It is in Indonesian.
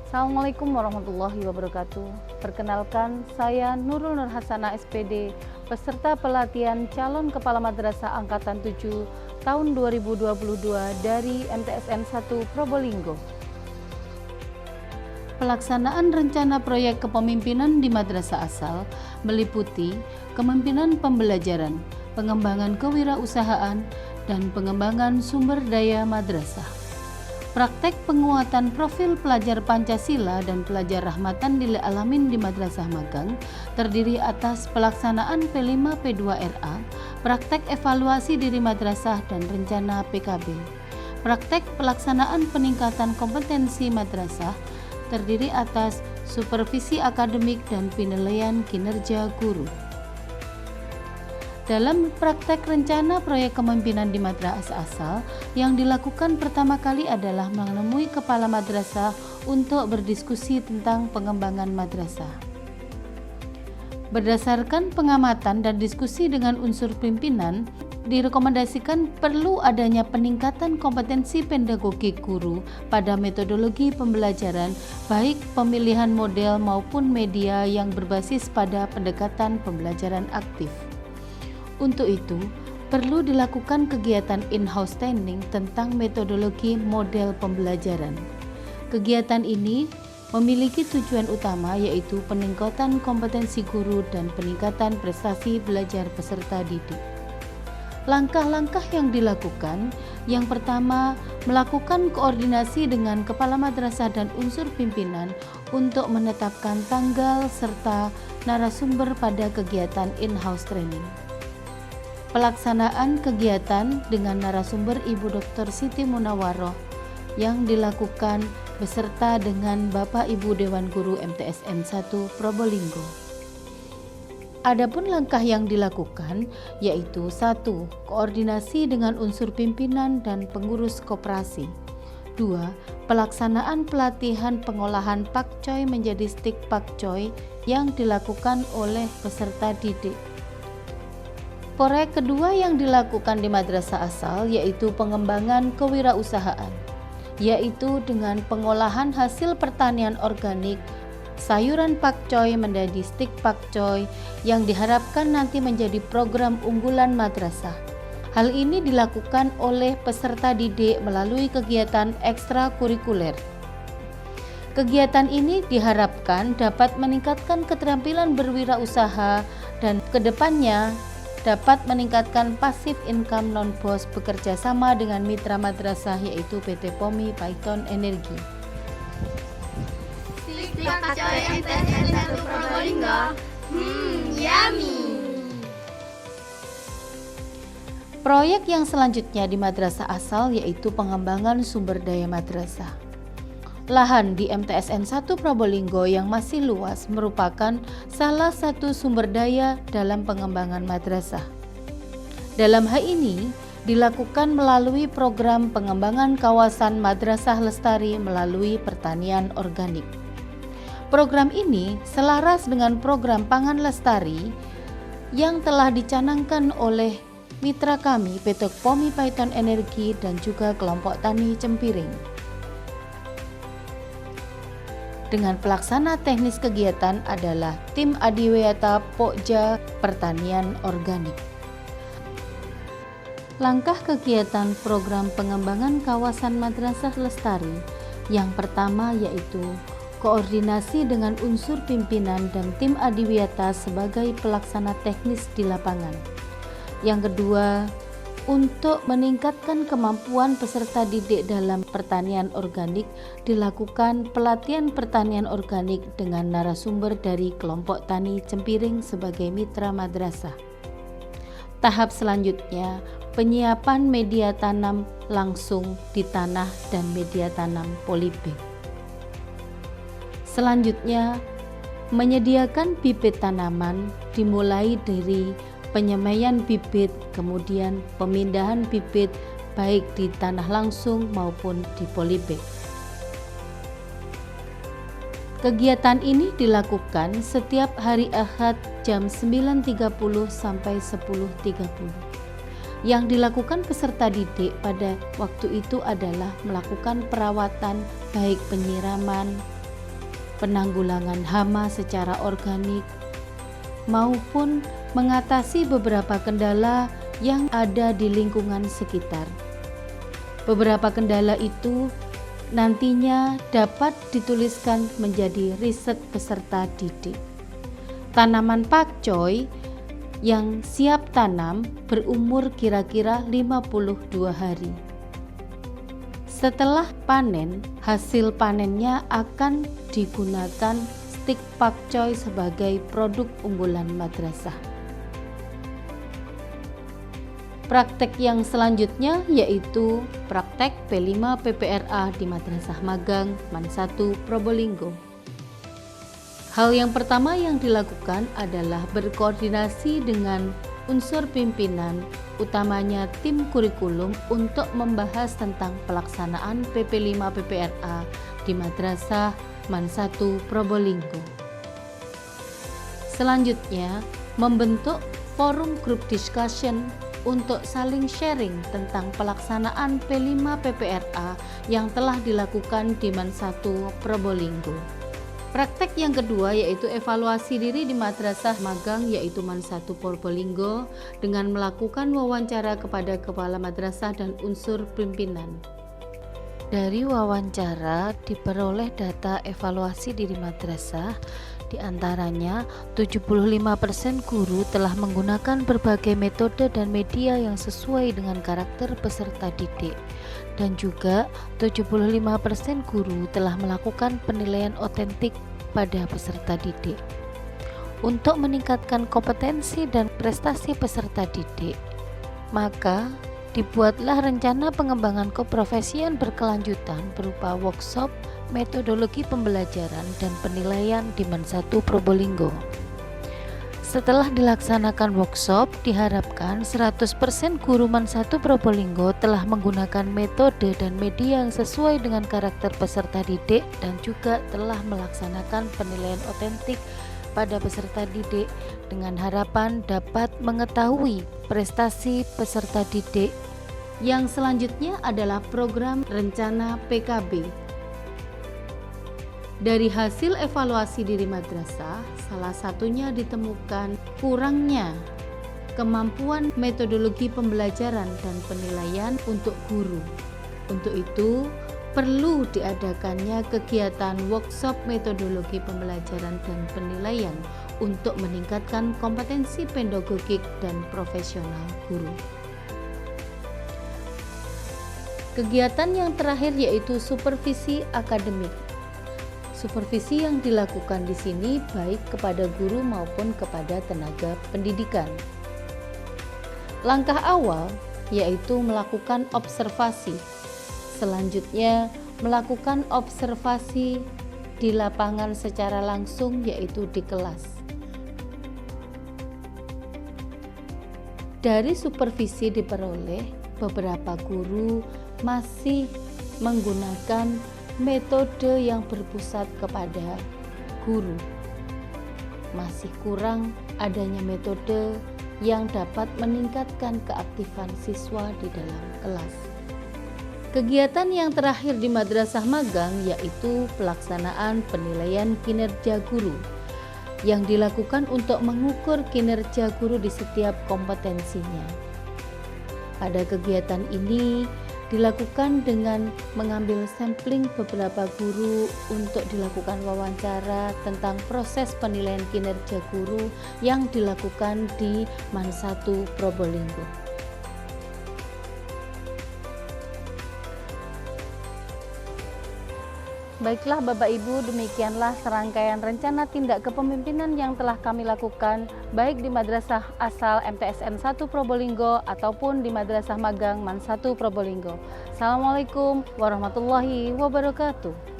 Assalamualaikum warahmatullahi wabarakatuh. Perkenalkan, saya Nurul Nur Hasanah SPD, peserta pelatihan calon kepala madrasah angkatan 7 tahun 2022 dari MTSN 1 Probolinggo. Pelaksanaan rencana proyek kepemimpinan di madrasah asal meliputi kepemimpinan pembelajaran, pengembangan kewirausahaan, dan pengembangan sumber daya madrasah. Praktek penguatan profil pelajar Pancasila dan pelajar rahmatan lil alamin di Madrasah Magang terdiri atas pelaksanaan P5 P2RA, praktek evaluasi diri madrasah dan rencana PKB. Praktek pelaksanaan peningkatan kompetensi madrasah terdiri atas supervisi akademik dan penilaian kinerja guru. Dalam praktek rencana proyek kepemimpinan di madrasah asal, yang dilakukan pertama kali adalah menemui kepala madrasah untuk berdiskusi tentang pengembangan madrasah. Berdasarkan pengamatan dan diskusi dengan unsur pimpinan, direkomendasikan perlu adanya peningkatan kompetensi pedagogik guru pada metodologi pembelajaran, baik pemilihan model maupun media yang berbasis pada pendekatan pembelajaran aktif. Untuk itu, perlu dilakukan kegiatan in-house training tentang metodologi model pembelajaran. Kegiatan ini memiliki tujuan utama yaitu peningkatan kompetensi guru dan peningkatan prestasi belajar peserta didik. Langkah-langkah yang dilakukan, yang pertama, melakukan koordinasi dengan kepala madrasah dan unsur pimpinan untuk menetapkan tanggal serta narasumber pada kegiatan in-house training. Pelaksanaan kegiatan dengan narasumber Ibu Dr. Siti Munawaroh yang dilakukan beserta dengan Bapak Ibu Dewan Guru MTSN 1 Probolinggo. Adapun langkah yang dilakukan yaitu 1. Koordinasi dengan unsur pimpinan dan pengurus koperasi. 2. Pelaksanaan pelatihan pengolahan pakcoy menjadi stik pakcoy yang dilakukan oleh peserta didik. Proyek kedua yang dilakukan di madrasah asal yaitu pengembangan kewirausahaan, yaitu dengan pengolahan hasil pertanian organik sayuran pakcoy menjadi stik pakcoy yang diharapkan nanti menjadi program unggulan madrasah. Hal ini dilakukan oleh peserta didik melalui kegiatan ekstrakurikuler. Kegiatan ini diharapkan dapat meningkatkan keterampilan berwirausaha dan kedepannya dapat meningkatkan pasif income non-bos bekerja sama dengan mitra madrasah yaitu PT POMI Python Energi. Stik pakcoy MTSN 1 Probolinggo. Yummy. Proyek yang selanjutnya di madrasah asal yaitu pengembangan sumber daya madrasah. Lahan di MTSN 1 Probolinggo yang masih luas merupakan salah satu sumber daya dalam pengembangan madrasah. Dalam hal ini dilakukan melalui program pengembangan kawasan madrasah lestari melalui pertanian organik. Program ini selaras dengan program pangan lestari yang telah dicanangkan oleh mitra kami PT POMI Python Energi dan juga kelompok tani Cempiring. Dengan pelaksana teknis kegiatan adalah tim Adiwiyata Pokja Pertanian Organik. Langkah kegiatan program pengembangan kawasan madrasah lestari yang pertama yaitu koordinasi dengan unsur pimpinan dan tim Adiwiyata sebagai pelaksana teknis di lapangan. Yang kedua, untuk meningkatkan kemampuan peserta didik dalam pertanian organik, dilakukan pelatihan pertanian organik dengan narasumber dari kelompok tani Cempiring sebagai mitra madrasah. Tahap selanjutnya, penyiapan media tanam langsung di tanah dan media tanam polybag. Selanjutnya, menyediakan bibit tanaman dimulai dari penyemaian bibit, kemudian pemindahan bibit baik di tanah langsung maupun di polybag. Kegiatan ini dilakukan setiap hari Ahad jam 9.30 sampai 10.30. Yang dilakukan peserta didik pada waktu itu adalah melakukan perawatan baik penyiraman, penanggulangan hama secara organik, maupun mengatasi beberapa kendala yang ada di lingkungan sekitar. Beberapa kendala itu nantinya dapat dituliskan menjadi riset peserta didik. Tanaman pakcoy yang siap tanam berumur kira-kira 52 hari. Setelah panen, hasil panennya akan digunakan stik pakcoy sebagai produk unggulan madrasah. Praktek yang selanjutnya yaitu praktek P5 PPRA di Madrasah Magang Man 1 Probolinggo. Hal yang pertama yang dilakukan adalah berkoordinasi dengan unsur pimpinan, utamanya tim kurikulum, untuk membahas tentang pelaksanaan PP5 PPRA di Madrasah Man 1 Probolinggo. Selanjutnya, membentuk forum group discussion untuk saling sharing tentang pelaksanaan P5 PPRA yang telah dilakukan di Man 1 Probolinggo. Praktek yang kedua yaitu evaluasi diri di Madrasah Magang yaitu Man 1 Probolinggo dengan melakukan wawancara kepada kepala madrasah dan unsur pimpinan. Dari wawancara diperoleh data evaluasi diri madrasah, di antaranya 75% guru telah menggunakan berbagai metode dan media yang sesuai dengan karakter peserta didik, dan juga 75% guru telah melakukan penilaian otentik pada peserta didik. Untuk meningkatkan kompetensi dan prestasi peserta didik, maka dibuatlah rencana pengembangan keprofesian berkelanjutan berupa workshop, metodologi pembelajaran dan penilaian di Man 1 Probolinggo. Setelah dilaksanakan workshop, diharapkan 100% guru Man 1 Probolinggo telah menggunakan metode dan media yang sesuai dengan karakter peserta didik dan juga telah melaksanakan penilaian otentik pada peserta didik dengan harapan dapat mengetahui prestasi peserta didik. Yang selanjutnya adalah program rencana PKB. Dari hasil evaluasi diri madrasah, salah satunya ditemukan kurangnya kemampuan metodologi pembelajaran dan penilaian untuk guru. Untuk itu, perlu diadakannya kegiatan workshop metodologi pembelajaran dan penilaian untuk meningkatkan kompetensi pedagogik dan profesional guru. Kegiatan yang terakhir yaitu supervisi akademik. Supervisi yang dilakukan di sini baik kepada guru maupun kepada tenaga pendidikan. Langkah awal yaitu melakukan observasi. Selanjutnya, melakukan observasi di lapangan secara langsung yaitu di kelas. Dari supervisi diperoleh beberapa guru masih menggunakan metode yang berpusat kepada guru. Masih kurang adanya metode yang dapat meningkatkan keaktifan siswa di dalam kelas. Kegiatan yang terakhir di Madrasah Magang yaitu pelaksanaan penilaian kinerja guru yang dilakukan untuk mengukur kinerja guru di setiap kompetensinya. Pada kegiatan ini dilakukan dengan mengambil sampling beberapa guru untuk dilakukan wawancara tentang proses penilaian kinerja guru yang dilakukan di Man 1 Probolinggo. Baiklah Bapak Ibu, demikianlah serangkaian rencana tindak kepemimpinan yang telah kami lakukan baik di Madrasah Asal MTSN 1 Probolinggo ataupun di Madrasah Magang Man 1 Probolinggo. Assalamualaikum warahmatullahi wabarakatuh.